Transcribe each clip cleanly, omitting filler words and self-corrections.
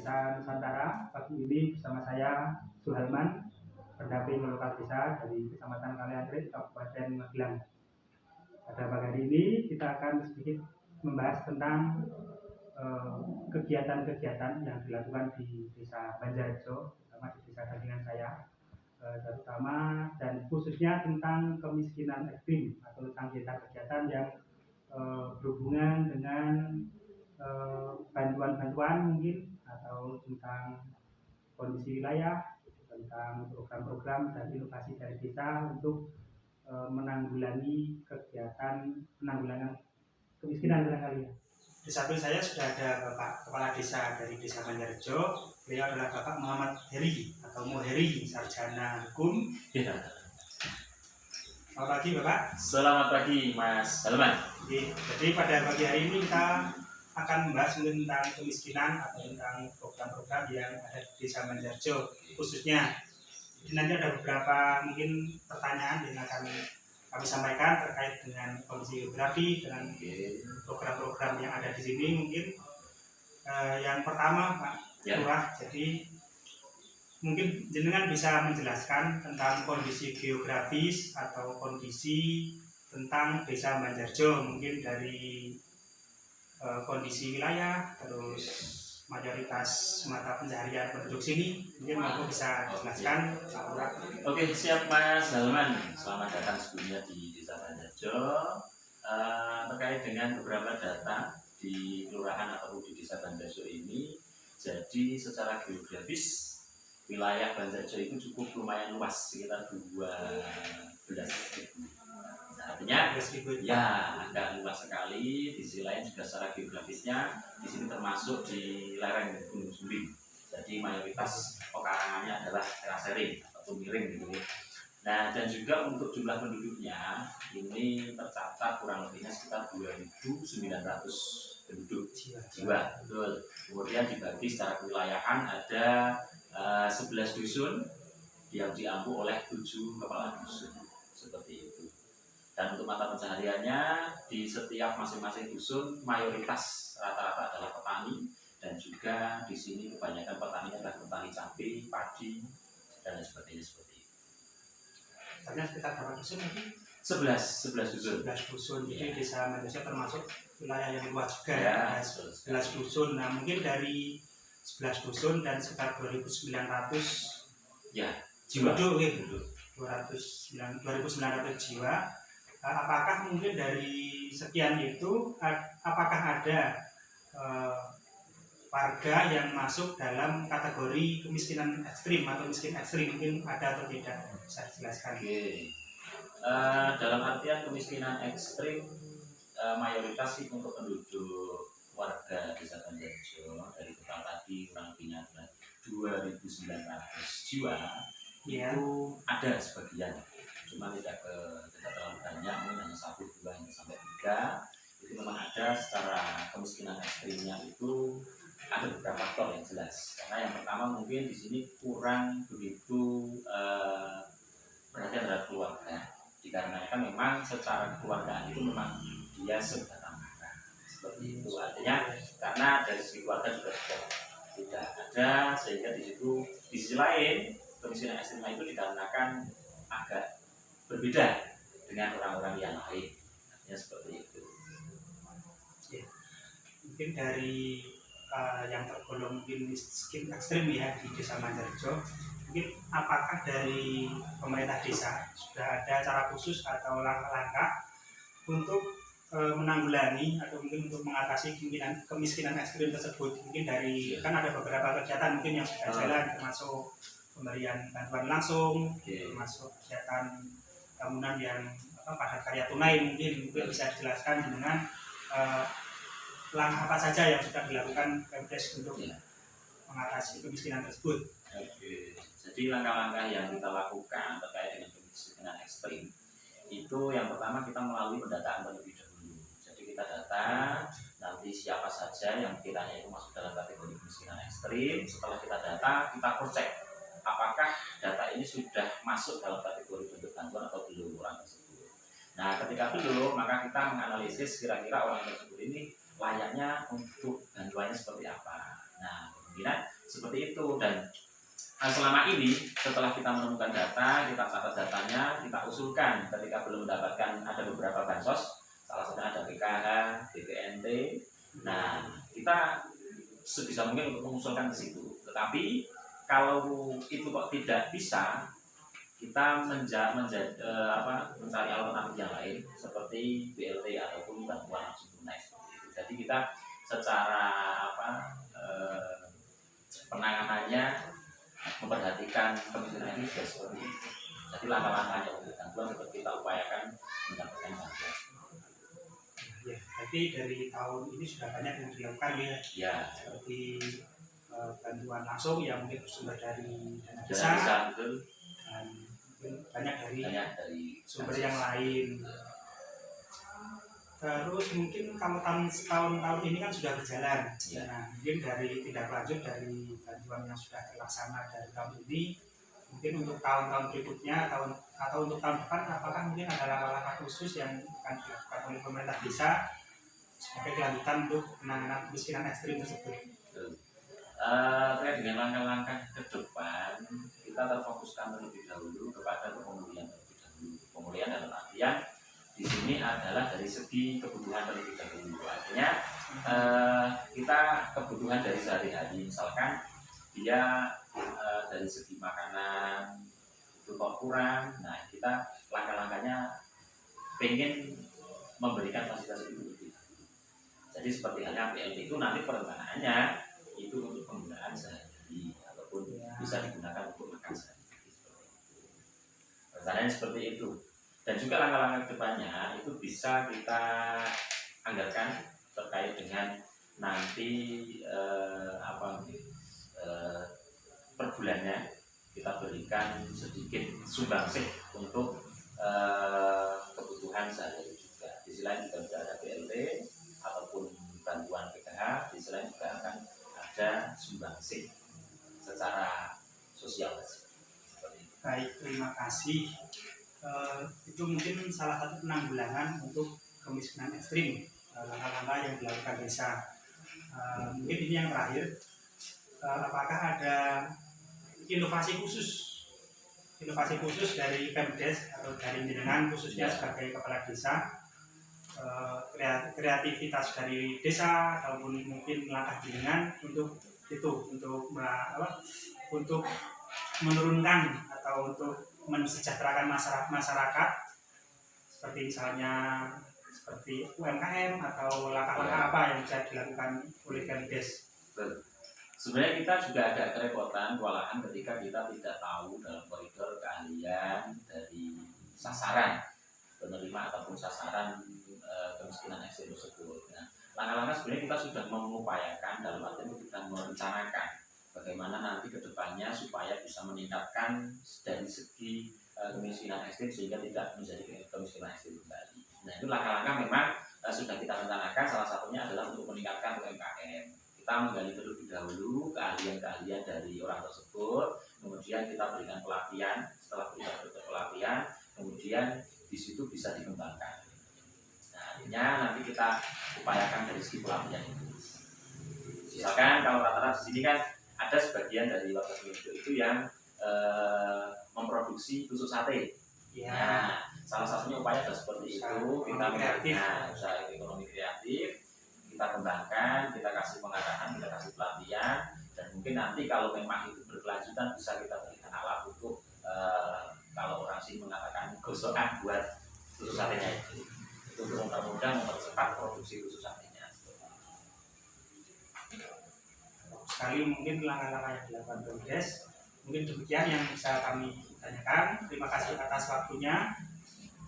Desa Nusantara. Pagi ini bersama saya Suharman, pendamping lokal desa dari Kecamatan Kaliangkrit, Kabupaten Magelang. Pada pagi hari ini kita akan sedikit membahas tentang kegiatan-kegiatan yang dilakukan di Desa Banjarjo, terutama di desa tandingan saya, terutama dan khususnya tentang kemiskinan ekstrim atau tentang kegiatan-kegiatan yang berhubungan dengan bantuan-bantuan mungkin atau tentang kondisi wilayah, tentang program-program dan inovasi dari desa untuk menanggulangi kegiatan penanggulangan kemiskinan barangkali. Di samping saya sudah ada Bapak Kepala Desa dari Desa Banjarjo. Beliau adalah Bapak Muhammad Heri atau Moheri, sarjana hukum. Ya. Selamat pagi Bapak. Selamat pagi Mas Salman. Jadi pada pagi hari ini kita akan membahas tentang kemiskinan atau tentang program-program yang ada di Desa Banjarjo khususnya. Jadi nanti ada beberapa mungkin pertanyaan yang akan kami sampaikan terkait dengan kondisi geografi dengan program-program yang ada di sini. Mungkin yang pertama Pak Lurah, jadi mungkin jenengan bisa menjelaskan tentang kondisi geografis atau kondisi tentang Desa Banjarjo, mungkin dari kondisi wilayah, terus mayoritas mata pencaharian penduduk sini, mungkin aku bisa jelaskan Pak Lurah. Oke, siap Mas Salman. Selamat datang sebelumnya di Desa Banjarjo. Terkait dengan beberapa data di kelurahan atau di Desa Banjarjo ini, jadi secara geografis wilayah Banjarjo itu cukup lumayan luas, sekitar 12.000. Artinya ya agak luas sekali. Di sisi lain juga secara geografisnya di sini termasuk di lereng Gunung Sumbing. Jadi mayoritas pekarangannya adalah terasering atau miring gitu ya. Nah, dan juga untuk jumlah penduduknya ini tercatat kurang lebihnya sekitar 2.900 penduduk jiwa. Betul. Kemudian dibagi secara kewilayahan ada 11 dusun yang diampu oleh 7 kepala dusun seperti itu. Dan untuk mata pencahariannya di setiap masing-masing dusun mayoritas rata-rata adalah petani, dan juga di sini kebanyakan petaninya adalah petani cabai, padi dan sebagainya seperti itu. Karena sekitar berapa dusun mungkin? 11 dusun. 11 dusun. Jadi Desa Banjarjo termasuk wilayah yang luas juga ya. 11 dusun. Nah, mungkin dari 11 dusun dan sekitar 2.900 jiwa. 2.900 jiwa. Apakah mungkin dari sekian itu, apakah ada warga yang masuk dalam kategori kemiskinan ekstrim atau miskin ekstrim, mungkin ada atau tidak, bisa dijelaskan? Dalam artian kemiskinan ekstrim mayoritas sih untuk penduduk warga Desa Banjarjo dari total tadi kurang lebihnya 2.900 jiwa itu ada sebagian, cuma tidak terlalu banyak, mungkin hanya 1, 2, hanya sampai 3. Itu memang ada. Secara kemiskinan ekstrimnya itu ada beberapa faktor yang jelas. Karena yang pertama mungkin di sini kurang begitu perhatian terhadap keluarga, dikarenakan memang secara keluargaan itu memang dia sebatang kara seperti itu. Artinya karena dari segi keluarga juga sudah tidak ada, sehingga di sisi lain kemiskinan ekstrim itu dikarenakan agak berbeda dengan orang-orang yang lain. Artinya seperti itu. Mungkin dari yang tergolong mungkin miskin ekstrim ya di Desa Banjarjo, mungkin apakah dari pemerintah desa sudah ada cara khusus atau langkah-langkah untuk menanggulangi atau mungkin untuk mengatasi kemiskinan ekstrim tersebut? Mungkin dari kan ada beberapa kegiatan mungkin yang sudah jalan, termasuk pemberian bantuan langsung, termasuk kegiatan bangunan yang padat karya tunai. Mungkin bisa dijelaskan dengan langkah apa saja yang sudah dilakukan Pemdes untuk mengatasi kemiskinan tersebut. Jadi langkah-langkah yang kita lakukan terkait dengan kemiskinan ekstrim itu yang pertama kita melalui pendataan terlebih dahulu. Jadi kita data nanti siapa saja yang kiranya itu masuk dalam kategori kemiskinan ekstrim. Setelah kita data, kita cross check apakah data ini sudah masuk dalam kategori bentuk bantuan atau belum orang tersebut. Nah, ketika belum, maka kita menganalisis kira-kira orang tersebut ini layaknya untuk bantuannya seperti apa. Nah, kemungkinan seperti itu. Dan selama ini setelah kita menemukan data, kita catat datanya, kita usulkan ketika belum mendapatkan, ada beberapa bansos, salah satunya ada PKH, BPNT. Nah, kita sebisa mungkin untuk mengusulkan ke situ. Tetapi kalau itu kok tidak bisa, kita mencari alternatif yang lain seperti BLT ataupun bantuan langsung tunai. Jadi kita secara penanganannya memperhatikan kemiskinan ini sudah seperti itu. Jadi langkah-langkahnya untuk bantuan tetap kita upayakan mendapatkan bantuan. Ya, tapi dari tahun ini sudah banyak yang dilakukan ya. Ya. Seperti bantuan langsung yang mungkin bersumber dari dana Desa, desa, betul. dan mungkin banyak dari sumber yang lain. Terus mungkin kalau tahun ini kan sudah berjalan. Ya. Nah, mungkin dari tindak lanjut dari bantuan yang sudah terlaksana dari tahun ini, mungkin untuk tahun-tahun berikutnya atau untuk tahun depan, apakah mungkin ada langkah-langkah khusus yang akan dilakukan oleh pemerintah desa sebagai kelanjutan untuk penanganan kemiskinan ekstrim tersebut? Terkait dengan langkah-langkah ke depan, kita terfokuskan terlebih dahulu kepada pemulihan terlebih dahulu. Pemulihan dalam artian di sini adalah dari segi kebutuhan terlebih dahulu. Artinya kita kebutuhan dari sehari-hari, misalkan dia dari segi makanan itu kok kurang. Nah, kita langkah-langkahnya pengen memberikan fasilitas itu lebih. Jadi seperti halnya BLT itu nanti perencanaannya itu untuk penggunaan sehari-hari ataupun bisa digunakan untuk makan sehari-hari. Rencananya seperti itu. Dan juga langkah-langkah depannya itu bisa kita anggarkan terkait dengan nanti per bulannya kita berikan sedikit sumbangsih untuk kebutuhan sehari-hari juga. Di sisi lain juga sudah ada BLT ataupun bantuan PKH, di sisi lain juga akan ada sumbangsih secara sosial. Baik, terima kasih. Itu mungkin salah satu penanggulangan untuk kemiskinan ekstrim, langkah-langkah yang dilakukan desa. Mungkin ini yang terakhir, apakah ada inovasi khusus dari Pemdes atau dari jenengan khususnya sebagai kepala desa, kreativitas dari desa ataupun mungkin langkah jenengan untuk menurunkan atau untuk mensejahterakan masyarakat, seperti misalnya seperti UMKM atau langkah-langkah apa yang bisa dilakukan oleh Pemdes? Sebenarnya kita juga agak kerepotan, kewalahan ketika kita tidak tahu dalam koridor keahlian dari sasaran penerima ataupun sasaran kemiskinan ekstrim tersebut. Nah, langkah-langkah sebenarnya kita sudah mengupayakan dalam arti kita merencanakan bagaimana nanti ke depannya supaya bisa meningkatkan dari segi kemiskinan ekstrim sehingga tidak menjadi kemiskinan ekstrim kembali. Nah, itu langkah-langkah memang sudah kita rencanakan, salah satunya adalah untuk meningkatkan UMKM. Kita menggali terlebih dahulu keahlian-keahlian dari orang tersebut, kemudian kita berikan pelatihan, setelah berikan pelatihan, kemudian di situ bisa dikembangkan. Nah, artinya nanti kita upayakan dari segi pelatihan itu. Misalkan kalau rata-rata di sini kan ada sebagian dari warga Sidoarjo itu yang memproduksi tusuk sate. Ya. Nah, salah satunya upaya adalah seperti itu, kita menggunakan usaha ekonomi kreatif, kita kembangkan, kita kasih pengarahan, kita kasih pelatihan, dan mungkin nanti kalau memang itu berkelanjutan bisa kita berikan alat untuk kalau orang sih mengatakan gosokan buat tusuk satenya itu untuk mempermudah mempercepat produksi tusuk satenya. Sekali mungkin langkah-langkah yang dilakukan Pemdes. Mungkin demikian yang bisa kami tanyakan. Terima kasih atas waktunya,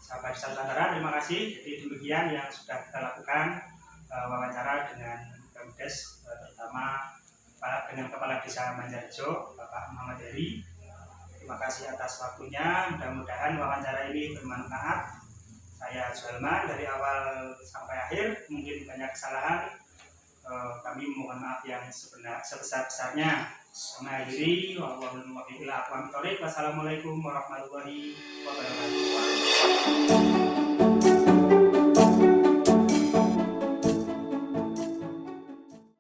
sahabat Desa Nusantara. Terima kasih. Jadi demikian yang sudah kita lakukan wawancara dengan Pemdes, terutama dengan Kepala Desa Manjarjo, Bapak Muhammad Heri. Terima kasih atas waktunya. Mudah-mudahan wawancara ini bermanfaat. Saya Sulman dari awal sampai akhir. Mungkin banyak kesalahan. Kami mohon maaf yang sebesar-besarnya. Mengakhiri, wassalamualaikum warahmatullahi wabarakatuh.